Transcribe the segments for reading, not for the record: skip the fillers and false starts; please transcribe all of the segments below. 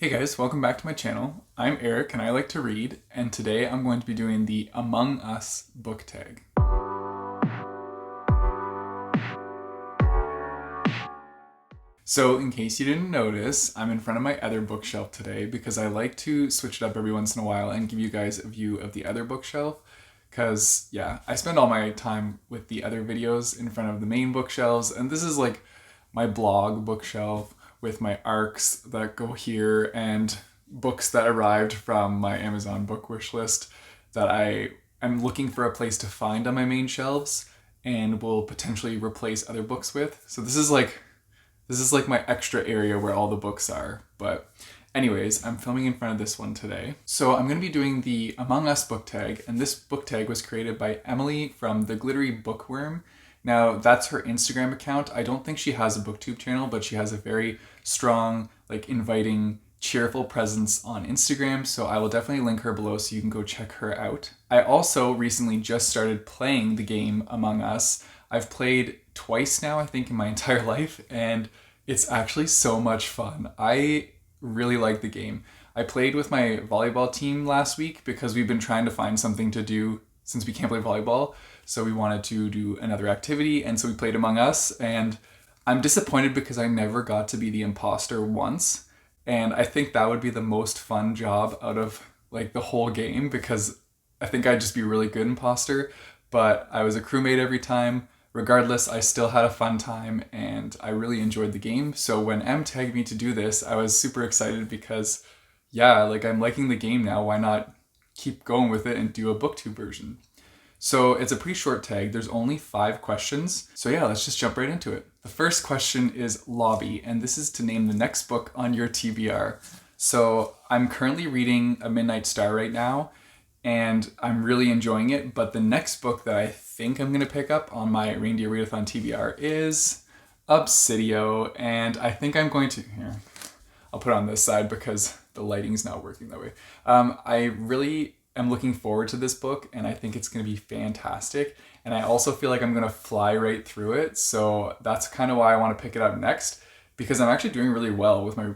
Hey guys, welcome back to my channel. I'm Eric and I like to read, and today I'm going to be doing the Among Us book tag. So in case you didn't notice, I'm in front of my other bookshelf today because I like to switch it up every once in a while and give you guys a view of the other bookshelf. Because yeah, I spend all my time with the other videos in front of the main bookshelves, and this is like my blog bookshelf with my arcs that go here and books that arrived from my Amazon book wish list that I'm looking for a place to find on my main shelves and will potentially replace other books with. So this is like my extra area where all the books are. But anyways, I'm filming in front of this one today. So I'm going to be doing the Among Us book tag, and this book tag was created by Emily from The Glittery Bookworm. Now, that's her Instagram account. I don't think she has a booktube channel, but she has a very strong, inviting, cheerful presence on Instagram, so I will definitely link her below so you can go check her out. I also recently just started playing the game Among Us. I've played twice now, I think, in my entire life, and it's actually so much fun. I really like the game. I played with my volleyball team last week because we've been trying to find something to do since we can't play volleyball. So we wanted to do another activity, and so we played Among Us, and I'm disappointed because I never got to be the imposter once, and I think that would be the most fun job out of the whole game because I think I'd just be a really good imposter, but I was a crewmate every time. Regardless, I still had a fun time and I really enjoyed the game. So when Em tagged me to do this, I was super excited because yeah, I'm liking the game now. Why not keep going with it and do a booktube version? So it's a pretty short tag. There's only 5 questions. So yeah, let's just jump right into it. The first question is lobby, and this is to name the next book on your TBR. So I'm currently reading A Midnight Star right now, and I'm really enjoying it, but the next book that I think I'm gonna pick up on my Reindeer Readathon TBR is 𝗂𝘅cie, and I think I'm going to, here, I'll put it on this side because the lighting's not working that way. I really am looking forward to this book, and I think it's gonna be fantastic, and I also feel like I'm gonna fly right through it, so that's kind of why I wanna pick it up next, because I'm actually doing really well with my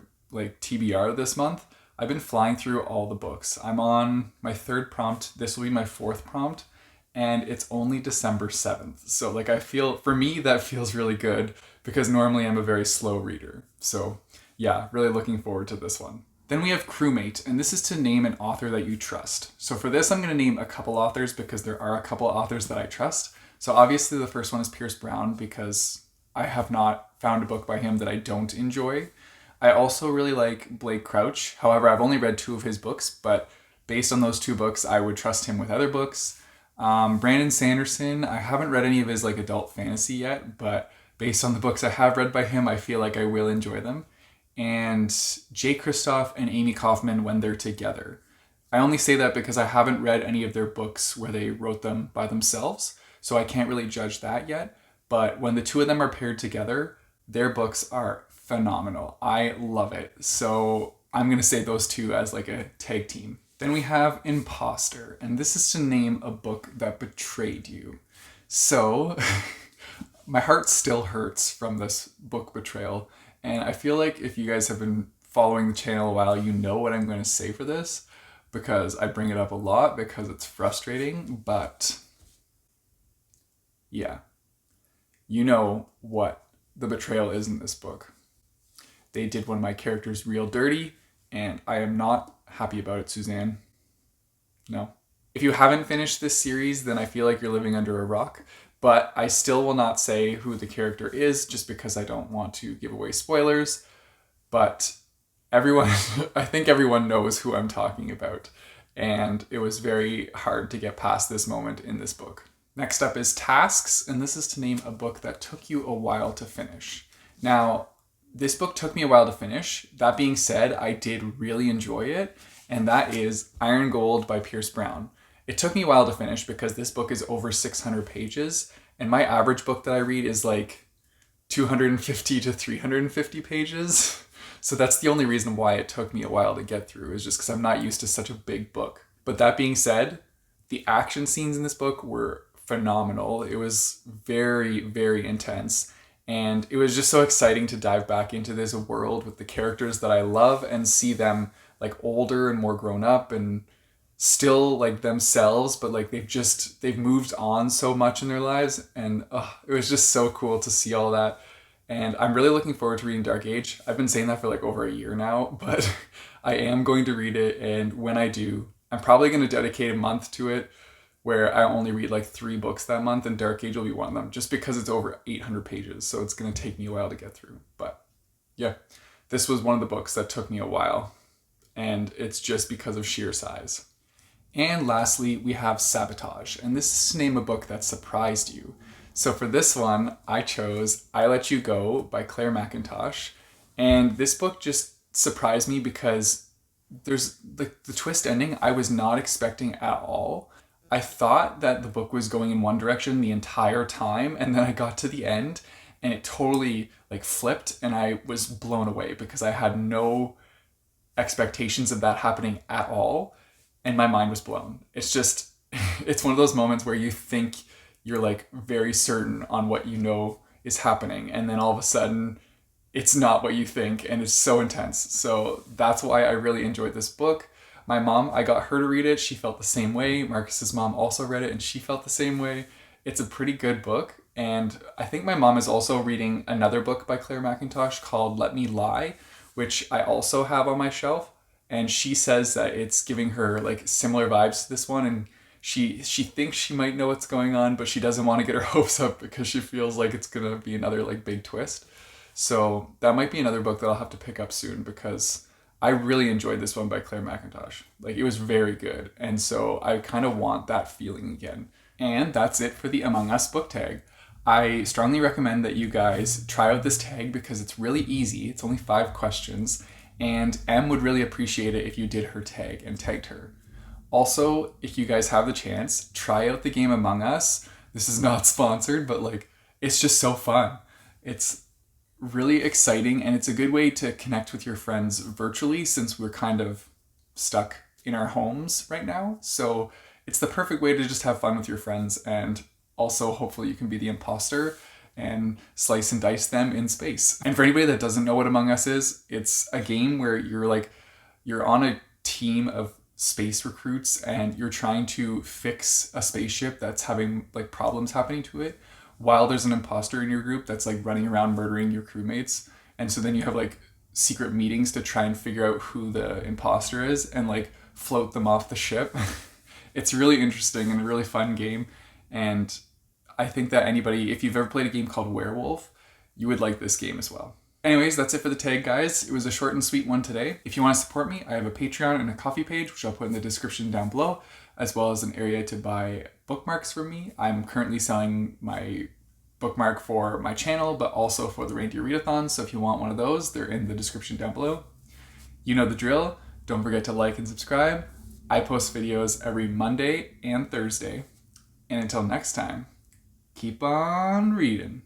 TBR this month. I've been flying through all the books. I'm on my 3rd prompt. This will be my 4th prompt, and it's only December 7th. So I feel, for me, that feels really good because normally I'm a very slow reader. So yeah, really looking forward to this one. Then we have crewmate, and this is to name an author that you trust. So for this, I'm gonna name a couple authors because there are a couple authors that I trust. So obviously the first one is Pierce Brown because I have not found a book by him that I don't enjoy. I also really like Blake Crouch. However, I've only read 2 of his books, but based on those 2 books, I would trust him with other books. Brandon Sanderson, I haven't read any of his adult fantasy yet, but based on the books I have read by him, I feel like I will enjoy them. And Kristoff and Amy Kaufman when they're together. I only say that because I haven't read any of their books where they wrote them by themselves, so I can't really judge that yet. But when the 2 of them are paired together, their books are phenomenal. I love it. So I'm going to say those 2 as a tag team. Then we have Imposter, and this is to name a book that betrayed you. So my heart still hurts from this book betrayal. And I feel like if you guys have been following the channel a while, you know what I'm going to say for this because I bring it up a lot because it's frustrating, but yeah, you know what the betrayal is in this book. They did one of my characters real dirty, and I am not happy about it, Suzanne. No. If you haven't finished this series, then I feel like you're living under a rock. But I still will not say who the character is just because I don't want to give away spoilers. But everyone, I think everyone knows who I'm talking about. And it was very hard to get past this moment in this book. Next up is tasks, and this is to name a book that took you a while to finish. Now, this book took me a while to finish. That being said, I did really enjoy it, and that is Iron Gold by Pierce Brown. It took me a while to finish because this book is over 600 pages, and my average book that I read is 250 to 350 pages. So that's the only reason why it took me a while to get through, is just because I'm not used to such a big book. But that being said, the action scenes in this book were phenomenal. It was very, very intense. And it was just so exciting to dive back into this world with the characters that I love and see them like older and more grown up and still like themselves, but like they've moved on so much in their lives. And it was just so cool to see all that. And I'm really looking forward to reading Dark Age. I've been saying that for like over a year now, but I am going to read it. And when I do, I'm probably going to dedicate a month to it where I only read like 3 books that month, and Dark Age will be one of them just because it's over 800 pages. So it's going to take me a while to get through. But yeah, this was one of the books that took me a while, and it's just because of sheer size. And lastly, we have 𝗪𝗺𝗫, and this is to name a book that surprised you. So for this one, I chose 𝗍𝗺𝗄𝗃 by Claire McIntosh. And this book just surprised me because there's like the twist ending I was not expecting at all. I thought that the book was going in one direction the entire time, and then I got to the end and it totally like flipped, and I was blown away because I had no expectations of that happening at all, and my mind was blown. It's just, it's one of those moments where you think you're like very certain on what you know is happening, and then all of a sudden it's not what you think, and it's so intense. So that's why I really enjoyed this book. My mom, I got her to read it. She felt the same way. Marcus's mom also read it and she felt the same way. It's a pretty good book. And I think my mom is also reading another book by Claire McIntosh called Let Me Lie, which I also have on my shelf. And she says that it's giving her like similar vibes to this one. And she thinks she might know what's going on, but she doesn't want to get her hopes up because she feels like it's going to be another like big twist. So that might be another book that I'll have to pick up soon because I really enjoyed this one by Claire McIntosh. Like, it was very good. And so I kind of want that feeling again. And that's it for the Among Us book tag. I strongly recommend that you guys try out this tag because it's really easy. It's only 5 questions. And Em would really appreciate it if you did her tag and tagged her. Also, if you guys have the chance, try out the game Among Us. This is not sponsored, but like, it's just so fun. It's really exciting, and it's a good way to connect with your friends virtually since we're kind of stuck in our homes right now. So it's the perfect way to just have fun with your friends, and also hopefully you can be the imposter and slice and dice them in space. And for anybody that doesn't know what Among Us is, it's a game where you're on a team of space recruits and you're trying to fix a spaceship that's having like problems happening to it, while there's an imposter in your group that's like running around murdering your crewmates. And so then you have like secret meetings to try and figure out who the imposter is and like float them off the ship. It's really interesting and a really fun game. And I think that anybody, if you've ever played a game called Werewolf, you would like this game as well. Anyways, that's it for the tag, guys. It was a short and sweet one today. If you want to support me, I have a Patreon and a Ko-fi page, which I'll put in the description down below, as well as an area to buy bookmarks from me. I'm currently selling my bookmark for my channel, but also for the Reindeer Readathon. So if you want one of those, they're in the description down below. You know the drill. Don't forget to like and subscribe. I post videos every Monday and Thursday. And until next time, keep on reading.